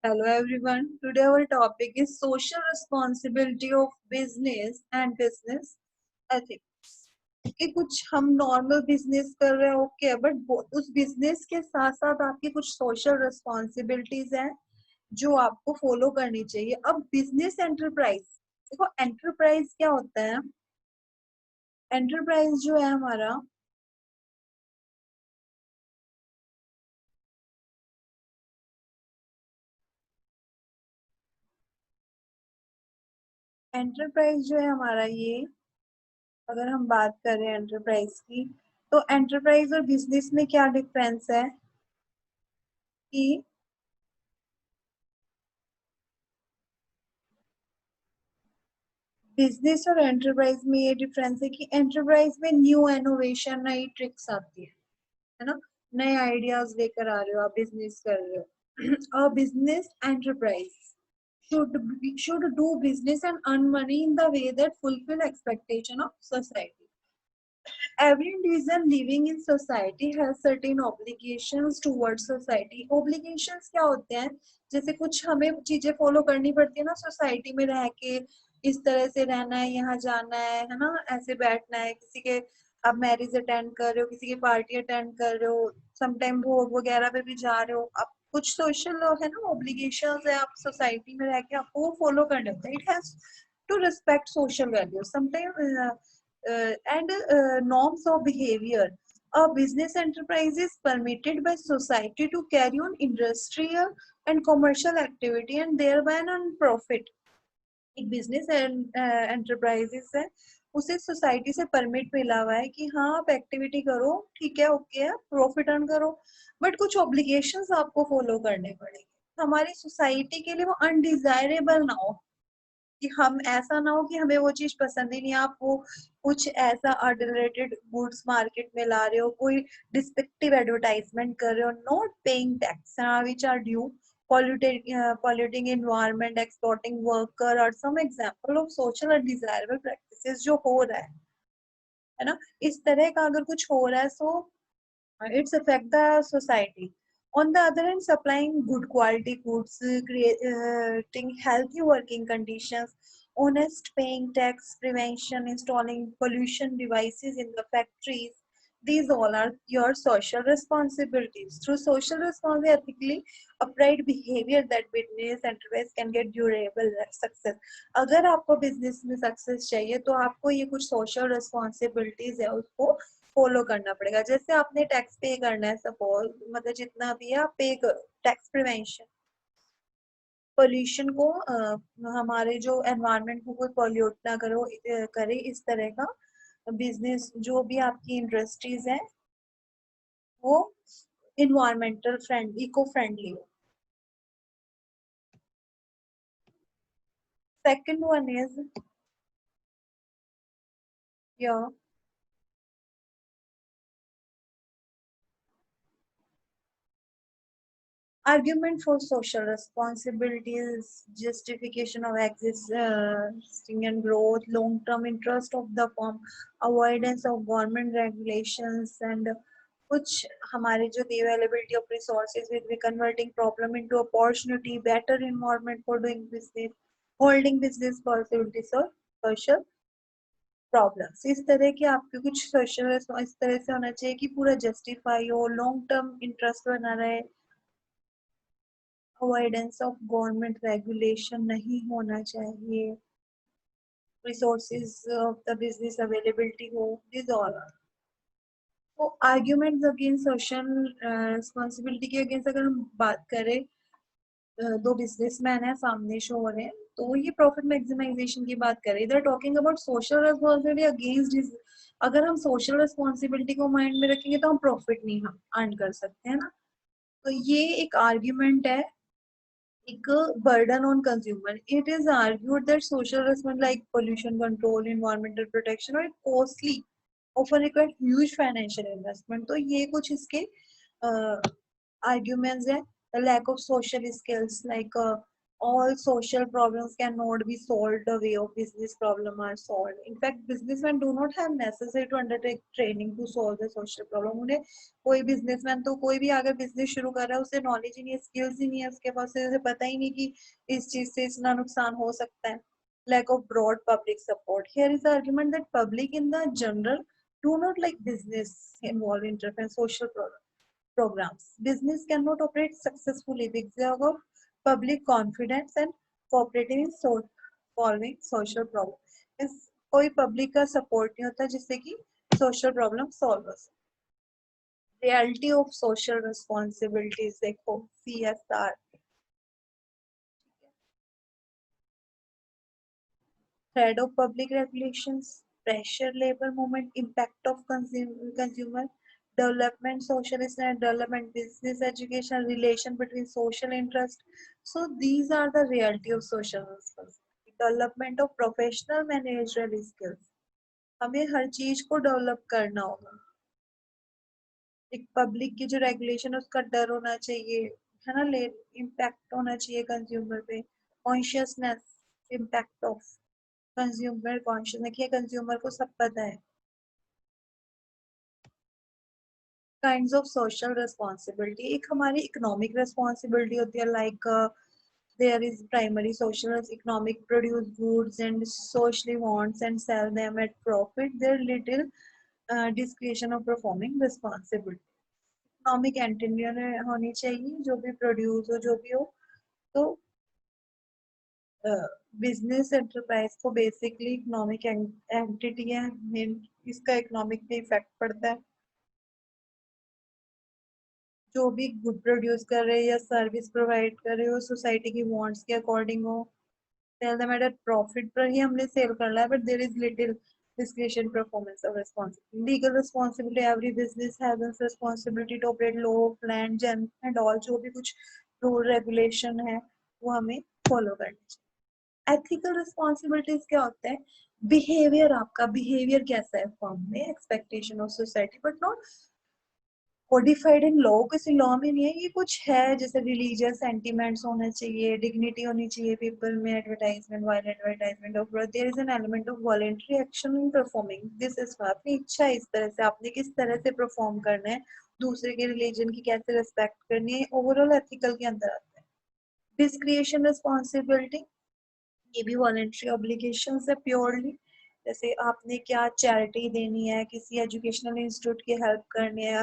Hello everyone. Today our topic is social responsibility of business and business ethics. कि कुछ हम normal business कर रहे हैं ओके बट उस बिजनेस के साथ साथ आपकी कुछ सोशल रिस्पॉन्सिबिलिटीज हैं जो आपको फॉलो करनी चाहिए. अब बिजनेस एंटरप्राइज, देखो एंटरप्राइज क्या होता है. एंटरप्राइज जो है हमारा एंटरप्राइज जो है हमारा ये, अगर हम बात करें एंटरप्राइज की, तो एंटरप्राइज और बिजनेस में क्या डिफरेंस है कि बिजनेस और एंटरप्राइज में ये डिफरेंस है कि एंटरप्राइज में न्यू इनोवेशन, नई ट्रिक्स आती है ना, नए आइडियाज लेकर आ रहे हो, आप बिजनेस कर रहे हो. और business enterprise should do business and earn money in the way that fulfill expectation of society. Every individual living in society has certain obligations towards society. Obligations क्या होते हैं, जैसे कुछ हमें चीजें फॉलो करनी पड़ती है ना सोसाइटी में रह के, इस तरह से रहना है, यहाँ जाना है ना, ऐसे बैठना है, किसी के आप मैरिज अटेंड कर रहे हो, किसी की पार्टी अटेंड कर रहे हो, समटाइम भोग वगैरह पे भी जा रहे हो आप, कुछ सोशल है ना ओब्लिगेशंस है, आप सोसाइटी में रह के आपको वो फॉलो करने होते हैं. It has to respect social values sometime and norms of behavior. A business enterprise is permitted by society to carry on industrial and commercial activity and thereby earn profit. एक business enterprises है, उसे society से permit मिला हुआ है कि हाँ आप एक्टिविटी करो, ठीक है, ओके है, प्रॉफिट अर्न करो, बट कुछ ऑब्लिगेशंस आपको फॉलो करने पड़ेंगे. हमारी सोसाइटी के लिए वो अनडिजायरेबल ना हो, कि हम ऐसा ना हो कि हमें वो चीज पसंद ही नहीं, आप वो कुछ ऐसा अडल्टरेटेड गुड्स मार्केट में ला रहे हो, कोई डिस्पेक्टिव एडवर्टाइजमेंट कर रहे हो, not paying tax which are due, polluting environment, exploiting worker are some example of social and desirable practices जो हो रहा है ना. इस तरह का अगर कुछ हो रहा है सो it's affect the society. On the other hand, supplying good quality goods, creating healthy working conditions, honest paying tax, prevention, installing pollution devices in the factories, these all are your social responsibilities. Through social responsibility, ethically upright behavior, that business enterprise can get durable success. अगर आपको business में success चाहिए तो आपको ये कुछ social responsibilities है उसको फॉलो करना पड़ेगा. जैसे आपने टैक्स पे करना है, सपोज मतलब जितना भी है आप पे करो. टैक्स प्रिवेंशन, पोल्यूशन को हमारे जो एनवायरनमेंट को कोई पॉल्यूट ना करे, इस तरह का बिजनेस जो भी आपकी इंडस्ट्रीज है वो इन्वायरमेंटल फ्रेंडली, इको फ्रेंडली हो. Second one is your argument for social responsibilities, justification of existing and growth, long-term interest of the firm, avoidance of government regulations, and कुछ हमारे जो the availability of resources will be converting problem into opportunity, better environment for doing business, holding business possibilities और social problems. इस तरह के आपके कुछ social इस तरह से होना चाहिए कि पूरा जस्टिफाई हो, लॉन्ग टर्म इंटरेस्ट बना रहे, अवॉइडेंस ऑफ गवर्नमेंट रेगुलेशन नहीं होना चाहिए, resources of the business availability हो, दिस ऑल. तो आर्ग्यूमेंट्स अगेंस्ट सोशल रिस्पॉन्सिबिलिटी के अगेंस्ट अगर हम बात करें, दो बिजनेसमैन है सामने शो हो रहे हैं, तो ये प्रॉफिट मैक्सिमाइजेशन की बात करें, इधर talking about social responsibility against. अगर हम सोशल रिस्पॉन्सिबिलिटी को माइंड में रखेंगे तो हम प्रॉफिट नहीं अर्न कर सकते हैं ना. तो ये एक आर्ग्यूमेंट है, एक burden on consumer. It is argued that social responsibility like pollution control, environmental protection are costly, often require huge financial investment. तो ये कुछ इसके arguments है. The lack of social skills like all social problems cannot be solved the way of business problem are solved. In fact, businessmen do not have necessary to undertake training to solve the social problem. उन्हें कोई businessman तो कोई भी अगर business शुरू कर रहा है उसे knowledge ही नहीं है, skills ही नहीं है उसके पास, उसे पता ही नहीं कि इस चीज से इतना नुकसान हो सकता है. Lack of broad public support. Here is the argument that public in the general do not like business involve interference social programs. Business cannot operate successfully because of public confidence and cooperating in solving social problem. इस कोई public का support नहीं होता जिससे कि social problem solve हो सके. Reality of social responsibilities देखो CSR. Threat of public regulations, pressure labor movement, impact of consumer development, socialist and development, business education, relation between social interest. So these are the reality of social responsibility. Development of professional managerial skills. हमें हर चीज को develop करना होगा. एक public की जो regulation है उसका डर होना चाहिए, है ना, ले इम्पैक्ट होना चाहिए कंज्यूमर पे. Consciousness, impact of consumer conscious. देखिए कंज्यूमर को सब पता है. Kinds of social responsibility. एक हमारी इकोनॉमिक रिस्पॉन्सिबिलिटी होती है, like there is primary social economic produce goods and socially wants and sell them at profit. There little discretion of performing responsibility. Economic entity होनी चाहिए, जो भी प्रोड्यूस हो जो भी हो. तो बिजनेस एंटरप्राइज को बेसिकली इकोनॉमिक एंटिटी है, इसका इकोनॉमिक पे इफेक्ट पड़ता है. जो भी गुड प्रोड्यूस कर रहे हैं या सर्विस प्रोवाइड कर रहे हो सोसाइटी की वांट्स के अकॉर्डिंग हो, टेल देम एट प्रॉफिट पर ही हमने सेल करना है, but there is little discretion performance of responsibility. Legal responsibility, every business has a responsibility to operate law, plan, and all जो भी कुछ रूल रेगुलेशन है वो हमें फॉलो करनी चाहिए. एथिकल रिस्पॉन्सिबिलिटीज क्या होते हैं? बिहेवियर, आपका बिहेवियर कैसा है फॉर्म में, expectation of society, but not codified in law. किसी लॉ में नहीं है, ये कुछ है जैसे रिलीजियस सेंटिमेंट्स होना चाहिए, डिग्निटी होनी चाहिए पीपल में, advertisement while advertisement of their is an element of voluntary action in performing this is अपनी इच्छा है, इस तरह से आपने किस तरह से परफॉर्म करना है, दूसरे के रिलीजन की कैसे रिस्पेक्ट करनी है, ओवरऑल एथिकल के अंदर आता है. डिस्क्रिएशन रिस्पॉन्सिबिलिटी, ये भी वॉलंटरी ऑब्लिगेशन है प्योरली. जैसे आपने क्या चैरिटी देनी है, किसी एजुकेशनल इंस्टीट्यूट की हेल्प करनी है,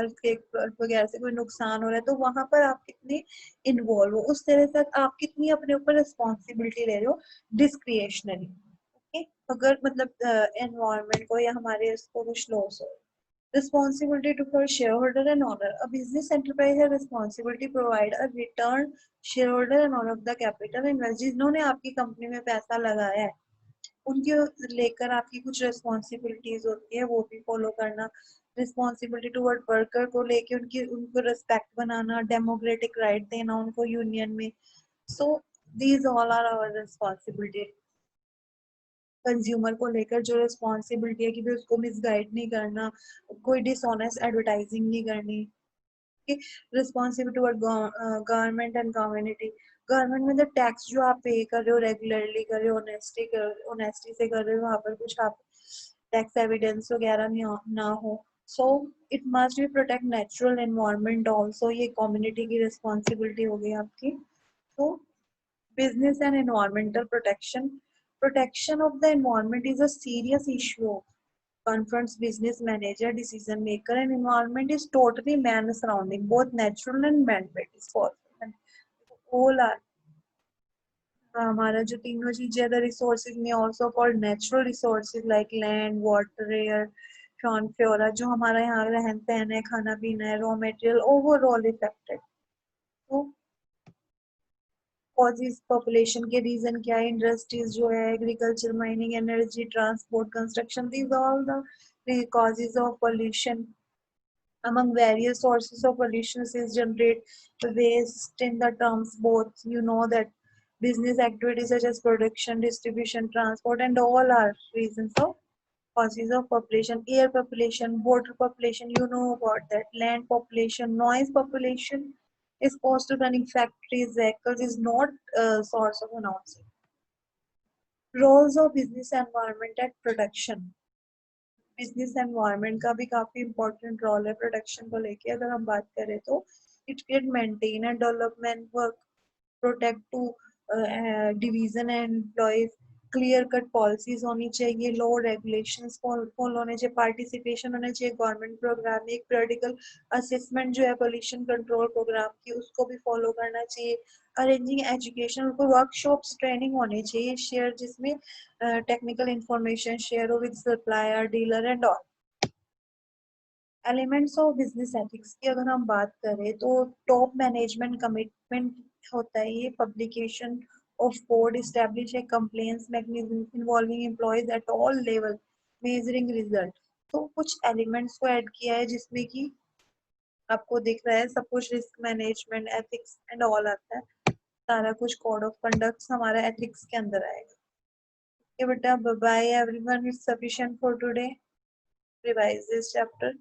वगैरह से कोई नुकसान हो रहा है, तो वहां पर आप कितने इन्वॉल्व हो, उस तरह से आप कितनी अपने ऊपर रिस्पॉन्सिबिलिटी ले रहे हो डिस्क्रिएशनली. ओके, अगर मतलब एनवायरनमेंट को या हमारे इसको कुछ लॉस हो. Responsibility to for shareholder and owner. A business enterprise has responsibility to provide a return shareholder and owner of the capital invest. जिन्होंने आपकी कंपनी में पैसा लगाया है उनके लेकर आपकी कुछ रिस्पॉन्सिबिलिटीज होती है, वो भी फॉलो करना. रिस्पॉन्सिबिलिटी टुवर्ड वर्कर को लेके उनको रिस्पेक्ट बनाना, डेमोक्रेटिक राइट देना उनको यूनियन में. So these all are our responsibility. Consumer को लेकर जो रिस्पॉन्सिबिलिटी है कि भी उसको मिसगाइड नहीं करना, कोई डिसऑनेस्ट एडवर्टाइजिंग नहीं करनी. Responsibility toward government and community. Government में द टैक्स जो आप पे कर रहे हो रेगुलरली कर रहे हो, ऑनेस्टी से कर रहे हो, वहां पर कुछ आप टैक्स एविडेंस वगैरह ना हो. So it must be protect natural environment also. ये कम्युनिटी की रिस्पॉन्सिबिलिटी हो गई आपकी. तो business and environmental protection. Protection of the environment is a serious issue. Confronts business manager, decision maker, and environment is totally man surrounding, both natural and man-made. Is for all are हमारा जो तीनों चीजें other resources में also called natural resources like land, water, air, fauna, flora, जो हमारा यहाँ रहन सहन है, खाना पीना है, रॉ मटेरियल, ओवरऑल इफेक्टेड. तो कॉजेज पॉपुलेशन के रीजन क्या है, इंडस्ट्रीज जो है, agriculture, mining, energy, transport, construction, these all the causes of pollution. Among various sources of pollution is generate waste in the terms both, you know that business activities such as production, distribution, transport, and all are reasons of causes of population. Air population, water population, you know about that, land population, noise population, is cost of running factories, vehicles is not a source of announcing. Roles of business environment at production. Business environment का भी काफी important role है production को लेके अगर हम बात करें तो it can maintain and development work protect to division and employees clear cut policies होनी चाहिए लॉ रेगुलेशंस फॉलो होने चाहिए पार्टिसिपेशन होना चाहिए गवर्नमेंट प्रोग्राम में एक पीरियडिकल असेसमेंट जो है पोल्यूशन कंट्रोल प्रोग्राम की उसको भी फॉलो करना चाहिए अरेंजिंग एजुकेशन वर्कशॉप्स ट्रेनिंग होनी चाहिए शेयर जिसमें टेक्निकल इंफॉर्मेशन शेयर हो with supplier dealer and all elements of business ethics की अगर हम बात करें तो टॉप मैनेजमेंट कमिटमेंट होता है ये publication of code establish A complaints mechanism involving employees at all level measuring result तो कुछ एलिमेंट्स को ऐड किया है जिसमें कि आपको दिख रहा है सब कुछ risk management ethics and all आता है सारा कुछ कोड ऑफ कंडक्ट हमारा एथिक्स के अंदर आएगा okay beta bye bye everyone it's sufficient for today revise this chapter